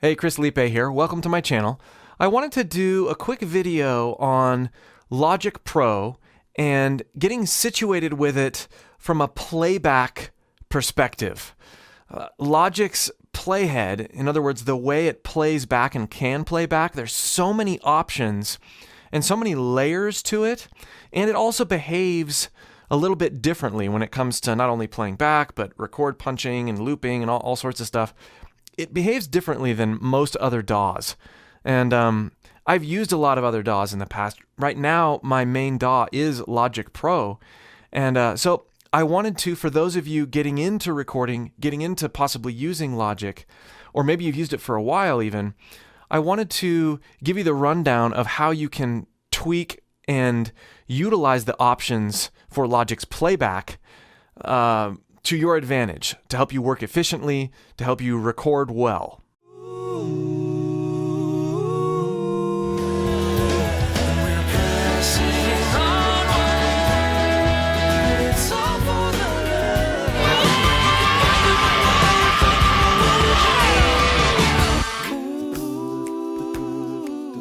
Hey, Chris Liepe here. Welcome to my channel. I wanted to do a quick video on Logic Pro and getting situated with it from a playback perspective. Logic's Playhead, in other words, the way it plays back and can play back, there's so many options and so many layers to it, and it also behaves a little bit differently when it comes to not only playing back, but record punching and looping and all sorts of stuff. It behaves differently than most other DAWs. And I've used a lot of other DAWs in the past. Right now, my main DAW is Logic Pro. And so I wanted to, for those of you getting into recording, getting into possibly using Logic, or maybe you've used it for a while even, I wanted to give you the rundown of how you can tweak and utilize the options for Logic's playback to your advantage, to help you work efficiently, to help you record well.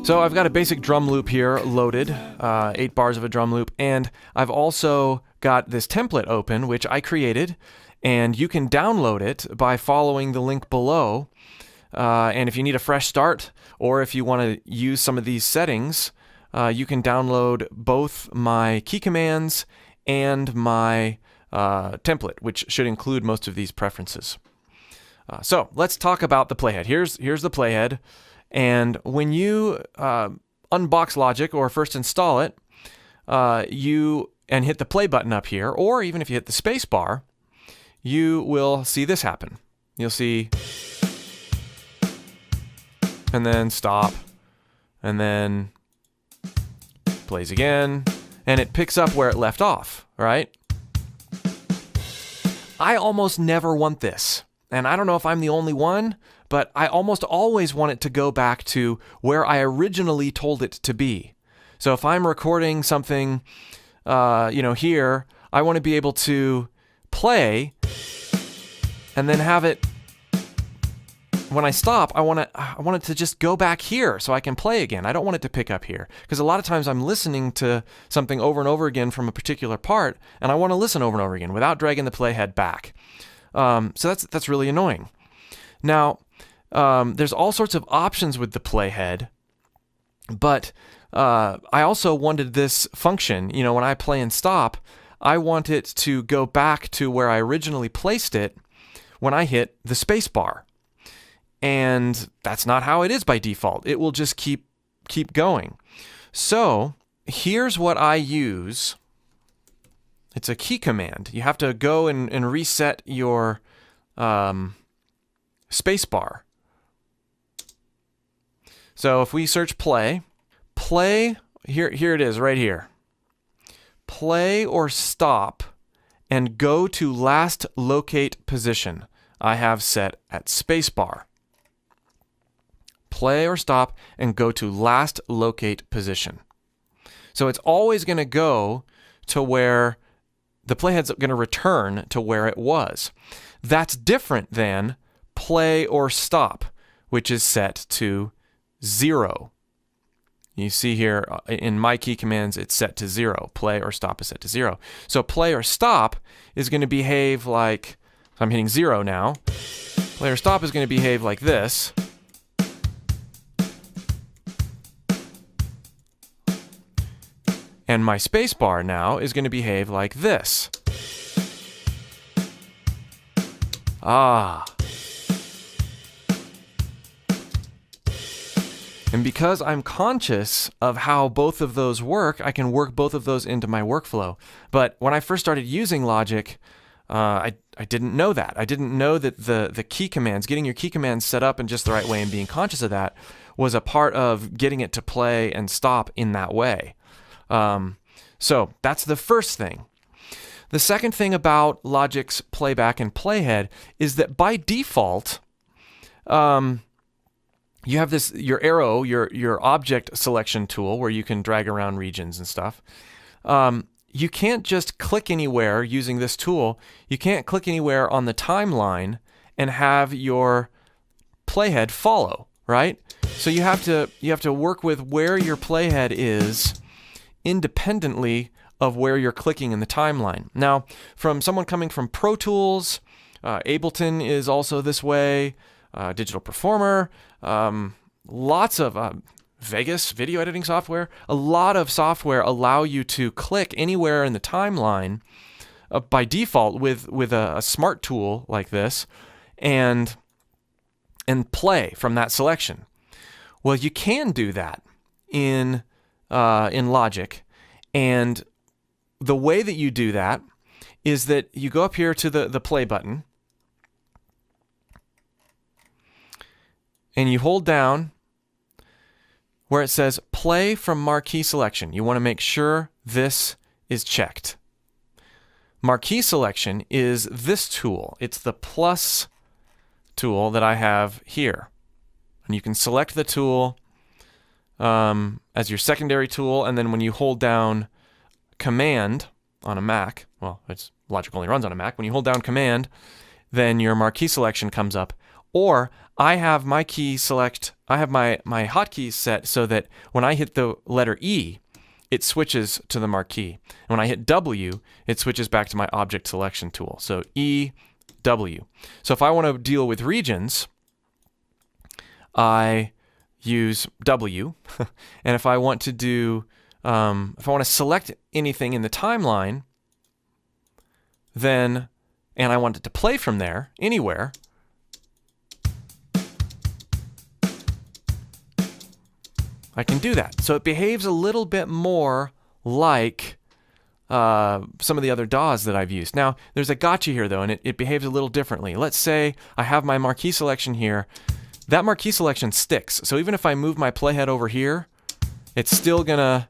So I've got a basic drum loop here loaded, 8 bars of a drum loop, and I've also got this template open, which I created, and you can download it by following the link below. And if you need a fresh start, or if you want to use some of these settings, you can download both my key commands and my template, which should include most of these preferences. So let's talk about the playhead. Here's the playhead. And when you unbox Logic or first install it, and hit the play button up here, or even if you hit the space bar, you will see this happen. You'll see, and then stop, and then plays again, and it picks up where it left off, right? I almost never want this, and I don't know if I'm the only one, but I almost always want it to go back to where I originally told it to be. So if I'm recording something, here, I want to be able to play and then have it, when I stop, I want it to just go back here so I can play again. I don't want it to pick up here, because a lot of times I'm listening to something over and over again from a particular part, and I want to listen over and over again without dragging the playhead back. So that's really annoying. Now, there's all sorts of options with the playhead, but I also wanted this function. When I play and stop, I want it to go back to where I originally placed it when I hit the space bar. And that's not how it is by default. It will just keep going. So here's what I use. It's a key command. You have to go and reset your space bar. So if we search play, here it is right here. Play or stop and go to last locate position. I have set at spacebar. Play or stop and go to last locate position. So it's always going to go to where the playhead's going to return to where it was. That's different than play or stop, which is set to 0. You see here in my key commands, it's set to 0. Play or stop is set to 0. So play or stop is going to behave like, so I'm hitting 0 now. Play or stop is going to behave like this. And my space bar now is going to behave like this. And because I'm conscious of how both of those work, I can work both of those into my workflow. But when I first started using Logic, I didn't know that. I didn't know that the key commands, getting your key commands set up in just the right way and being conscious of that was a part of getting it to play and stop in that way. So that's the first thing. The second thing about Logic's playback and playhead is that by default, you have your arrow, your object selection tool where you can drag around regions and stuff. You can't just click anywhere using this tool. You can't click anywhere on the timeline and have your playhead follow. right? So you have to work with where your playhead is independently of where you're clicking in the timeline. Now, from someone coming from Pro Tools, Ableton is also this way, Digital Performer, lots of Vegas video editing software, a lot of software allow you to click anywhere in the timeline by default with a smart tool like this and play from that selection. Well, you can do that in Logic, and the way that you do that is that you go up here to the play button and you hold down where it says play from Marquee Selection. You want to make sure this is checked. Marquee Selection is this tool. It's the plus tool that I have here. And you can select the tool as your secondary tool, and then when you hold down Command on a Mac, well, Logic only runs on a Mac. When you hold down Command, then your Marquee Selection comes up. Or I have my hotkeys set so that when I hit the letter E, it switches to the marquee. And when I hit W, it switches back to my object selection tool. So E, W. So if I want to deal with regions, I use W. And if I want to do, if I want to select anything in the timeline, then, and I want it to play from there, anywhere, I can do that. So it behaves a little bit more like some of the other DAWs that I've used. Now, there's a gotcha here, though, and it behaves a little differently. Let's say I have my Marquee Selection here. That Marquee Selection sticks. So even if I move my playhead over here, it's still gonna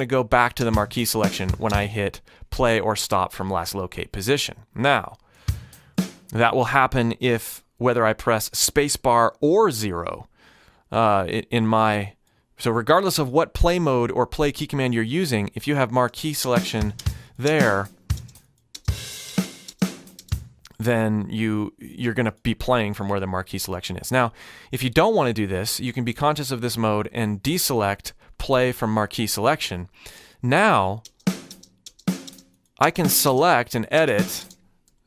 go back to the Marquee Selection when I hit play or stop from last locate position. Now, that will happen whether I press spacebar or 0. So regardless of what play mode or play key command you're using, if you have Marquee Selection there, then you're going to be playing from where the Marquee Selection is. Now, if you don't want to do this, you can be conscious of this mode and deselect play from Marquee Selection. Now, I can select and edit,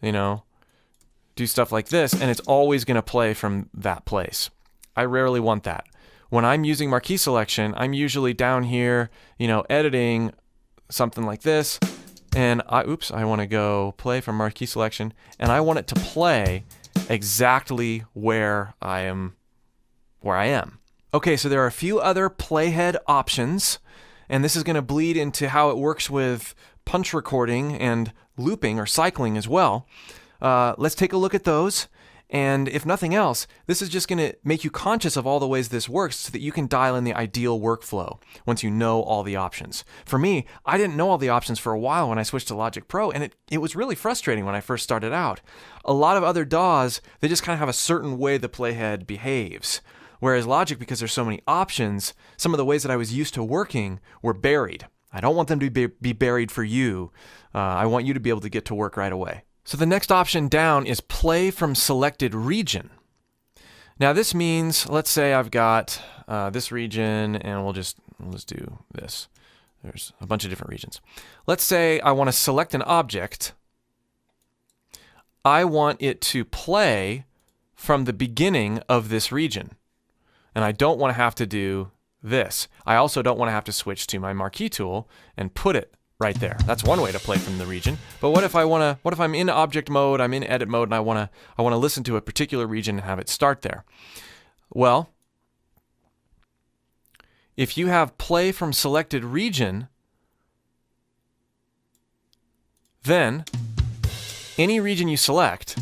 do stuff like this, and it's always going to play from that place. I rarely want that. When I'm using Marquee Selection, I'm usually down here, editing something like this, and I want to go play from Marquee Selection, and I want it to play exactly where I am. Okay, so there are a few other playhead options, and this is going to bleed into how it works with punch recording and looping or cycling as well. Let's take a look at those. And if nothing else, this is just going to make you conscious of all the ways this works so that you can dial in the ideal workflow once you know all the options. For me, I didn't know all the options for a while when I switched to Logic Pro, and it was really frustrating when I first started out. A lot of other DAWs, they just kind of have a certain way the playhead behaves. Whereas Logic, because there's so many options, some of the ways that I was used to working were buried. I don't want them to be buried for you. I want you to be able to get to work right away. So the next option down is play from selected region. Now this means, let's say I've got this region, and let's do this. There's a bunch of different regions. Let's say I want to select an object. I want it to play from the beginning of this region. And I don't want to have to do this. I also don't want to have to switch to my marquee tool and put it right there. That's one way to play from the region. But what if I'm in object mode, I'm in edit mode, and I want to listen to a particular region and have it start there? Well, if you have play from selected region, then any region you select,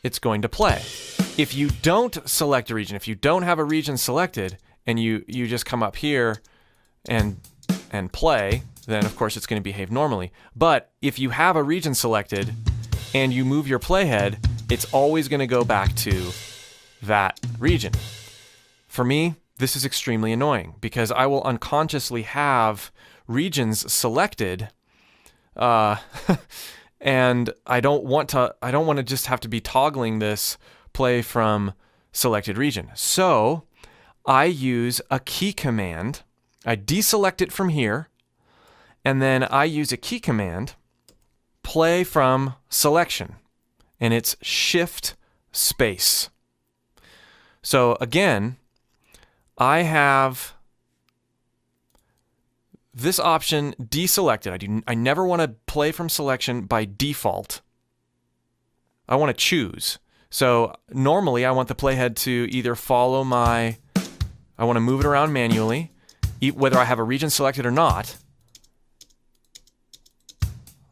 it's going to play. If you don't select a region, if you don't have a region selected, and you just come up here and play, then of course it's going to behave normally. But if you have a region selected and you move your playhead, it's always going to go back to that region. For me, this is extremely annoying because I will unconsciously have regions selected and I don't want to just have to be toggling this play from selected region. So I use a key command. I deselect it from here, and then I use a key command, play from selection, and it's shift space. So again, I have this option deselected. I never want to play from selection by default. I want to choose. So normally I want the playhead to either follow I want to move it around manually, whether I have a region selected or not,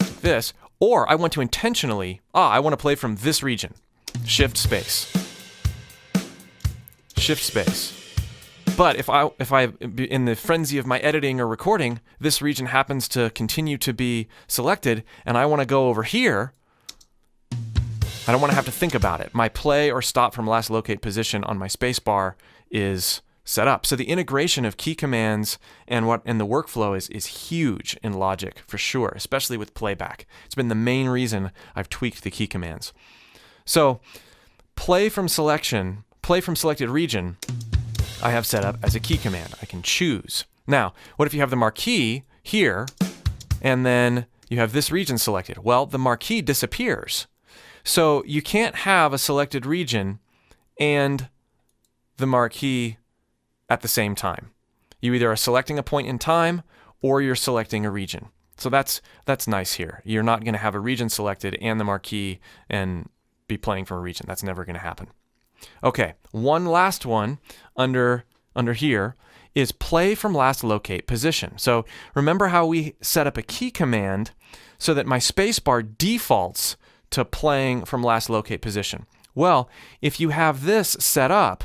like this, or I want to intentionally, I want to play from this region, shift space. Shift space. But if I in the frenzy of my editing or recording, this region happens to continue to be selected and I want to go over here, I don't want to have to think about it. My play or stop from last locate position on my spacebar is set up. So the integration of key commands and the workflow is huge in Logic for sure, especially with Playback. It's been the main reason I've tweaked the key commands. So play from selected region, I have set up as a key command. I can choose. Now, what if you have the marquee here, and then you have this region selected? Well, the marquee disappears. So you can't have a selected region and the marquee at the same time. You either are selecting a point in time or you're selecting a region. So that's nice here. You're not going to have a region selected and the marquee and be playing from a region. That's never going to happen. Okay, one last one under here is play from last locate position. So remember how we set up a key command so that my spacebar defaults to playing from last locate position. Well, if you have this set up,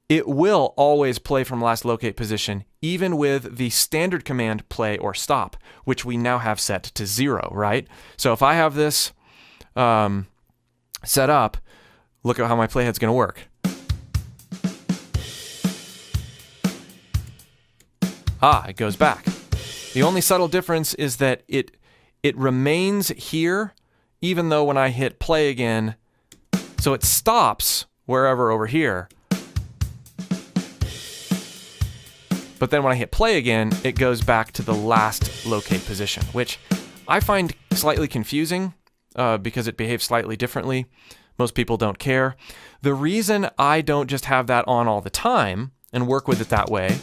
it will always play from last locate position, even with the standard command play or stop, which we now have set to 0, right? So if I have this set up, look at how my playhead's going to work. It goes back. The only subtle difference is that it remains here even though when I hit play again, so it stops wherever over here. But then when I hit play again, it goes back to the last locate position, which I find slightly confusing because it behaves slightly differently. Most people don't care. The reason I don't just have that on all the time and work with it that way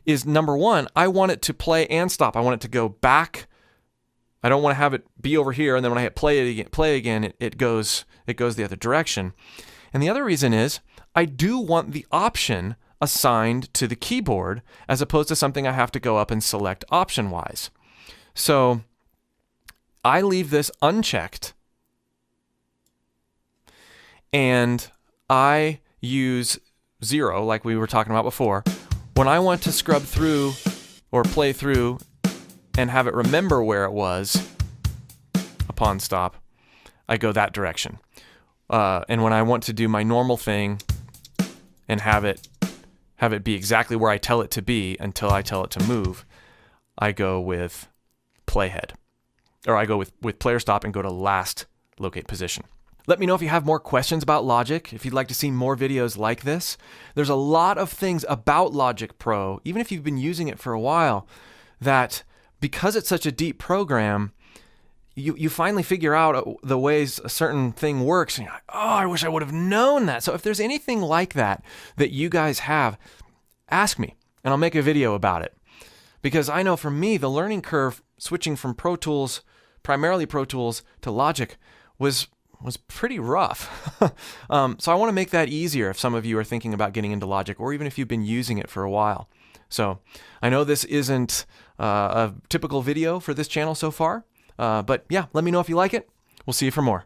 is, number one, I want it to play and stop. I want it to go back. I don't want to have it be over here, and then when I hit play again, it goes the other direction. And the other reason is I do want the option assigned to the keyboard as opposed to something I have to go up and select option-wise. So I leave this unchecked, and I use 0 like we were talking about before. When I want to scrub through or play through and have it remember where it was upon stop, I go that direction. And when I want to do my normal thing and have it be exactly where I tell it to be until I tell it to move, I go with Playhead. Or I go with player stop and go to last locate position. Let me know if you have more questions about Logic, if you'd like to see more videos like this. There's a lot of things about Logic Pro, even if you've been using it for a while, that because it's such a deep program, you finally figure out the ways a certain thing works, and you're like, oh, I wish I would have known that. So if there's anything like that you guys have, ask me, and I'll make a video about it. Because I know for me, the learning curve switching from primarily Pro Tools to Logic was pretty rough. So I want to make that easier if some of you are thinking about getting into Logic, or even if you've been using it for a while. So I know this isn't a typical video for this channel so far, but yeah, let me know if you like it. We'll see you for more.